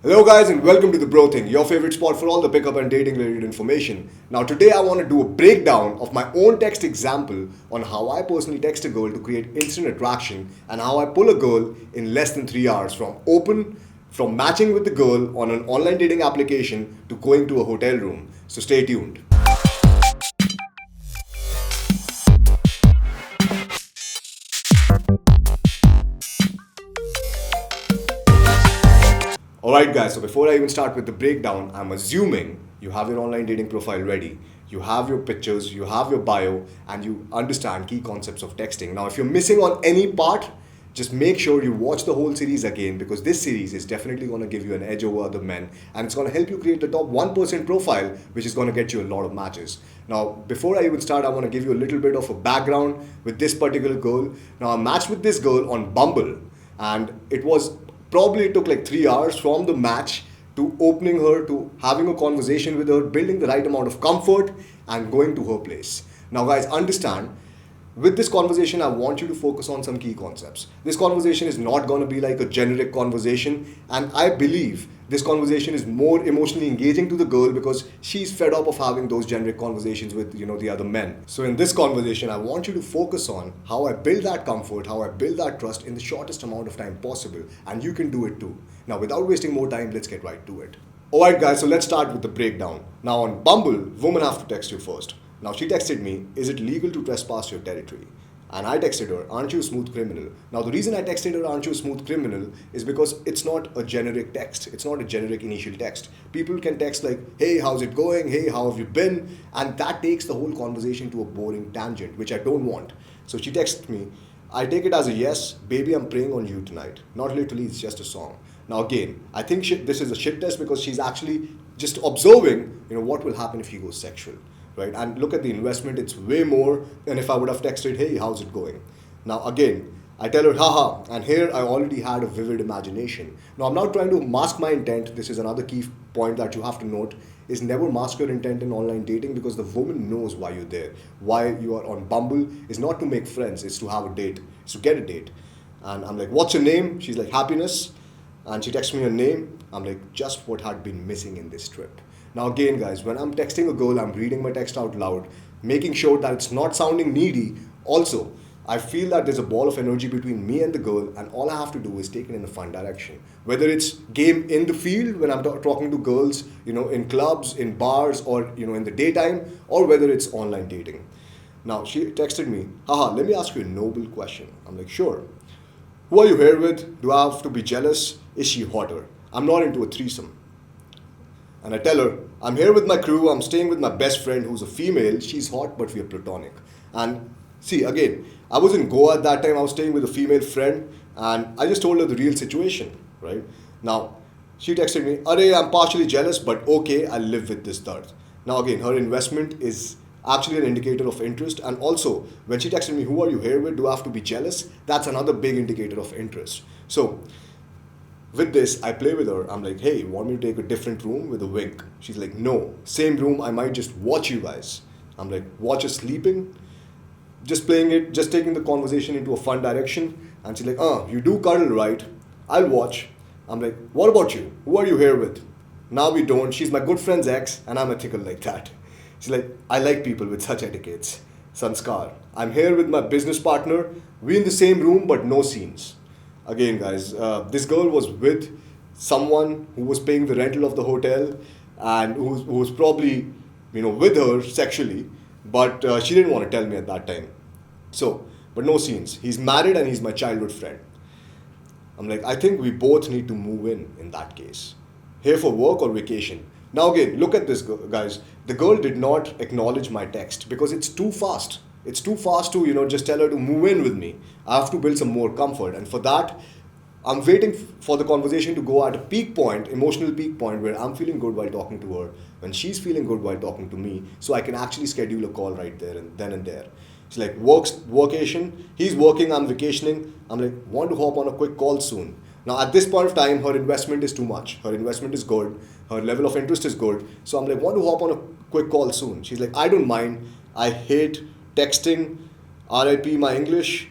Hello, guys, and welcome to the Bro Thing, your favorite spot for all the pickup and dating related information. Now, today I want to do a breakdown of my own text example on how I personally text a girl to create instant attraction and how I pull a girl in less than 3 hours from matching with the girl on an online dating application to going to a hotel room. So, stay tuned. Alright, guys, so before I even start with the breakdown, I'm assuming you have your online dating profile ready. You have your pictures, you have your bio, and you understand key concepts of texting. Now, if you're missing on any part, just make sure you watch the whole series again because this series is definitely going to give you an edge over other men and it's going to help you create the top 1% profile, which is going to get you a lot of matches. Now, before I even start, I want to give you a little bit of a background with this particular girl. Now, I matched with this girl on Bumble, and it took like 3 hours from the match to opening her to having a conversation with her, building the right amount of comfort, and going to her place. Now, guys, understand with this conversation, I want you to focus on some key concepts. This conversation is not going to be like a generic conversation, and I believe this conversation is more emotionally engaging to the girl because she's fed up of having those generic conversations with the other men. So in this conversation, I want you to focus on how I build that comfort, how I build that trust in the shortest amount of time possible, and you can do it too. Now, without wasting more time, let's get right to it. Alright, guys, so let's start with the breakdown. Now, on Bumble, women have to text you first. Now, she texted me, "Is it legal to trespass your territory?" And I texted her, "Aren't you a smooth criminal?" Now, the reason I texted her, "Aren't you a smooth criminal?" is because it's not a generic text. It's not a generic initial text. People can text like, "Hey, how's it going? Hey, how have you been?" And that takes the whole conversation to a boring tangent, which I don't want. So she texted me, "I take it as a yes, baby, I'm praying on you tonight." Not literally, it's just a song. Now, again, I think this is a shit test because she's actually just observing, what will happen if he goes sexual. Right? And look at the investment, it's way more than if I would have texted, "Hey, how's it going?" Now, again, I tell her, "Haha," and here I already had a vivid imagination. Now, I'm not trying to mask my intent. This is another key point that you have to note is never mask your intent in online dating because the woman knows why you're there. Why you are on Bumble is not to make friends, it's to have a date, it's to get a date. And I'm like, "What's your name?" She's like, "Happiness." And she texts me her name. I'm like, just what had been missing in this trip. Now, again, guys, when I'm texting a girl, I'm reading my text out loud, making sure that it's not sounding needy. Also, I feel that there's a ball of energy between me and the girl, and all I have to do is take it in a fun direction. Whether it's game in the field when I'm talking to girls, in clubs, in bars, or in the daytime, or whether it's online dating. Now, she texted me, "Haha, let me ask you a noble question." I'm like, "Sure." "Who are you here with? Do I have to be jealous? Is she hotter? I'm not into a threesome." And I tell her, "I'm here with my crew, I'm staying with my best friend who's a female, she's hot but we are platonic." And see, again, I was in Goa at that time, I was staying with a female friend, and I just told her the real situation, right? Now, she texted me, "Arey, I'm partially jealous, but okay, I'll live with this dard." Now, again, her investment is actually an indicator of interest, and also, when she texted me, "Who are you here with? Do I have to be jealous?" That's another big indicator of interest. So, with this, I play with her. I'm like, "Hey, you want me to take a different room?" with a wink. She's like, "No, same room. I might just watch you guys." I'm like, "Watch us sleeping?" Just playing it, just taking the conversation into a fun direction. And she's like, "You do cuddle, right? I'll watch." I'm like, "What about you? Who are you here with?" Now we don't. She's my good friend's ex, and I'm ethical like that. She's like, "I like people with such etiquettes." Sanskar. "I'm here with my business partner. We in the same room, but no scenes." Again, guys, this girl was with someone who was paying the rental of the hotel and who was probably, with her sexually, but she didn't want to tell me at that time. So, but no scenes. He's married and he's my childhood friend. I'm like, I think we both need to move in that case. Here for work or vacation. Now again, look at this, guys. The girl did not acknowledge my text because it's too fast. It's too fast to, just tell her to move in with me. I have to build some more comfort. And for that, I'm waiting for the conversation to go at a peak point, emotional peak point, where I'm feeling good while talking to her, when she's feeling good while talking to me, so I can actually schedule a call right there and then and there. She's like, workation. He's working, I'm vacationing. I'm like, "Want to hop on a quick call soon?" Now, at this point of time, her investment is too much. Her investment is good. Her level of interest is good. So I'm like, "Want to hop on a quick call soon?" She's like, "I don't mind. I hate texting. RIP my English."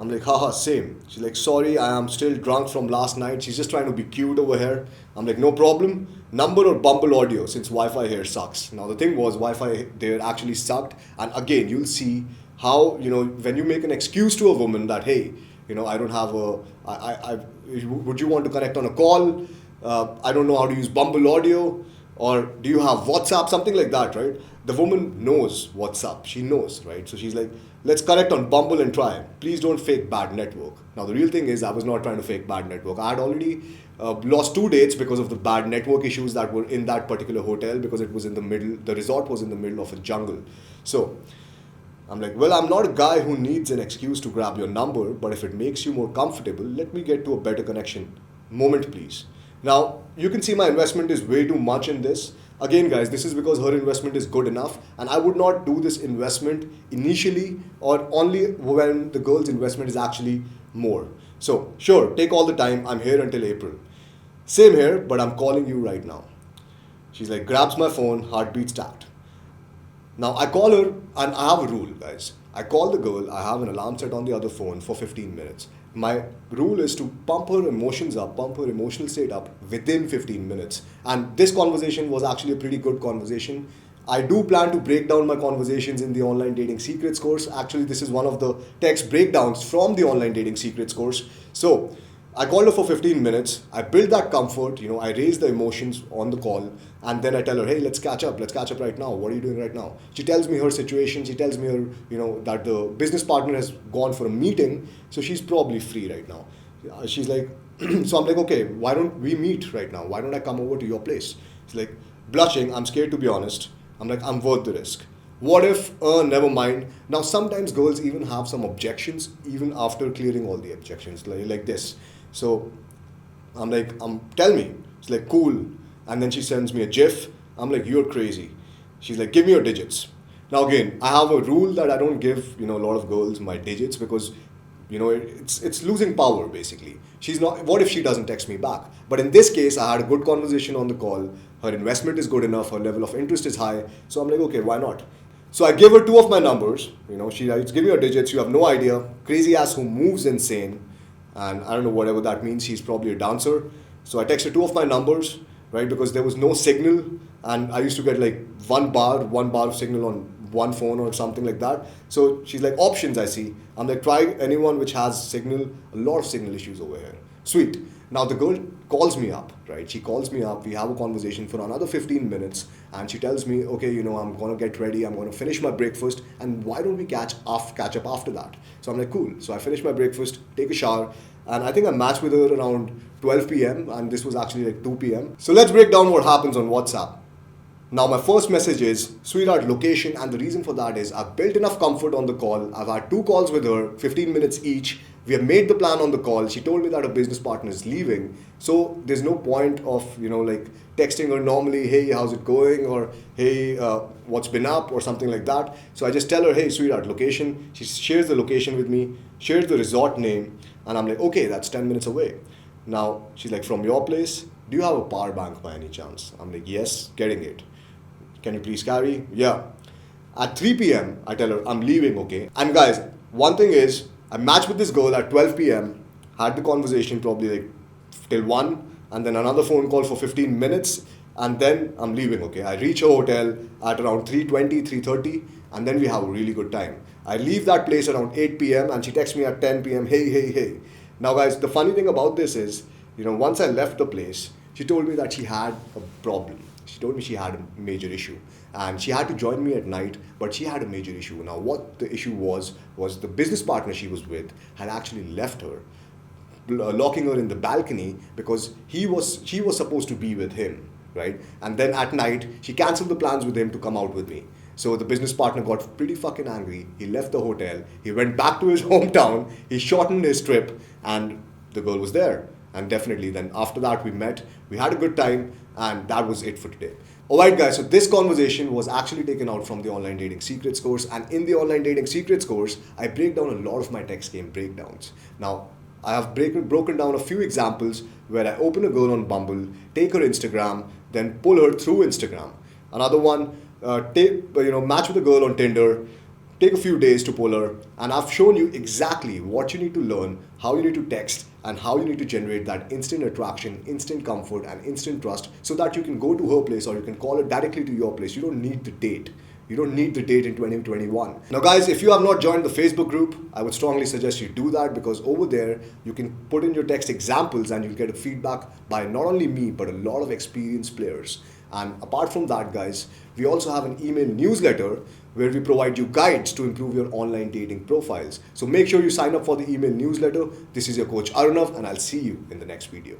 I'm like, haha, same. She's like, sorry, I am still drunk from last night. She's just trying to be cute over here. I'm like, no problem. Number or Bumble audio, since Wi-Fi here sucks. Now the thing was, Wi-Fi there actually sucked. And again, you'll see how, when you make an excuse to a woman that, hey, I don't have would you want to connect on a call? I don't know how to use Bumble audio. Or do you have WhatsApp? Something like that, right? The woman knows WhatsApp. She knows, right? So she's like, let's connect on Bumble and try. Please don't fake bad network. Now, the real thing is, I was not trying to fake bad network. I had already lost 2 dates because of the bad network issues that were in that particular hotel because it was in the middle, the resort was in the middle of a jungle. So, I'm like, well, I'm not a guy who needs an excuse to grab your number, but if it makes you more comfortable, let me get to a better connection. Moment, please. Now, you can see my investment is way too much in this. Again, guys, this is because her investment is good enough, and I would not do this investment initially or only when the girl's investment is actually more. So, sure, take all the time. I'm here until April. Same here, but I'm calling you right now. She's like, grabs my phone, heartbeat start. Now I call her and I have a rule, guys. I call the girl, I have an alarm set on the other phone for 15 minutes. My rule is to pump her emotions up, pump her emotional state up within 15 minutes. And this conversation was actually a pretty good conversation. I do plan to break down my conversations in the online dating secrets course. Actually, this is one of the text breakdowns from the online dating secrets course. So I called her for 15 minutes. I built that comfort, I raised the emotions on the call, and then I tell her, hey, let's catch up. Let's catch up right now. What are you doing right now? She tells me her situation. She tells me her, that the business partner has gone for a meeting, so she's probably free right now. She's like, so I'm like, okay, why don't we meet right now? Why don't I come over to your place? She's like, blushing, I'm scared to be honest. I'm like, I'm worth the risk. What if, never mind. Now, sometimes girls even have some objections, even after clearing all the objections, like this. So I'm like, tell me. She's like, cool. And then she sends me a GIF. I'm like, you're crazy. She's like, give me your digits. Now again, I have a rule that I don't give, a lot of girls my digits because, it's losing power basically. She's not, what if she doesn't text me back? But in this case, I had a good conversation on the call. Her investment is good enough. Her level of interest is high. So I'm like, okay, why not? So I give her 2 of my numbers. She writes, give me your digits. You have no idea. Crazy ass who moves insane. And I don't know whatever that means. He's probably a dancer. So I texted 2 of my numbers, right? Because there was no signal, and I used to get like one bar of signal on one phone or something like that. So she's like, options I see. I'm like, try anyone which has signal. A lot of signal issues over here. Sweet. Now the girl calls me up, right? She calls me up. We have a conversation for another 15 minutes, and she tells me, okay, I'm gonna get ready. I'm gonna finish my breakfast, and why don't we catch up after that? So I'm like, cool. So I finish my breakfast, take a shower, and I think I matched with her around 12 p.m. and this was actually like 2 p.m. So let's break down what happens on WhatsApp. Now my first message is, sweetheart, location, and the reason for that is I've built enough comfort on the call. I've had 2 calls with her, 15 minutes each. We have made the plan on the call. She told me that her business partner is leaving. So there's no point of, texting her normally, hey, how's it going? Or, hey, what's been up? Or something like that. So I just tell her, hey, sweetheart, location. She shares the location with me, shares the resort name. And I'm like, okay, that's 10 minutes away. Now, she's like, from your place, do you have a power bank by any chance? I'm like, yes, getting it. Can you please carry? Yeah. At 3 p.m., I tell her, I'm leaving, okay? And guys, one thing is, I matched with this girl at 12 p.m., had the conversation probably like till 1, and then another phone call for 15 minutes, and then I'm leaving, okay? I reach a hotel at around 3:20, 3:30, and then we have a really good time. I leave that place around 8 p.m., and she texts me at 10 p.m., hey, hey, hey. Now, guys, the funny thing about this is, once I left the place, she told me that she had a problem. She told me she had a major issue and she had to join me at night, but she had a major issue. Now, what the issue was the business partner she was with had actually left her, locking her in the balcony because she was supposed to be with him, right? And then at night, she canceled the plans with him to come out with me. So the business partner got pretty fucking angry. He left the hotel. He went back to his hometown. He shortened his trip and the girl was there. And definitely then after that we met, we had a good time, and that was it for today. Alright guys, so this conversation was actually taken out from the Online Dating Secrets course, and in the Online Dating Secrets course, I break down a lot of my text game breakdowns. Now, I have broken down a few examples where I open a girl on Bumble, take her Instagram, then pull her through Instagram. Another one, match with a girl on Tinder, take a few days to pull her, and I've shown you exactly what you need to learn, how you need to text, and how you need to generate that instant attraction, instant comfort, and instant trust so that you can go to her place or you can call her directly to your place. You don't need the date. You don't need the date in 2021. Now guys, if you have not joined the Facebook group, I would strongly suggest you do that, because over there you can put in your text examples and you'll get a feedback by not only me but a lot of experienced players. And apart from that guys, we also have an email newsletter where we provide you guides to improve your online dating profiles. So make sure you sign up for the email newsletter. This is your coach Arunav, and I'll see you in the next video.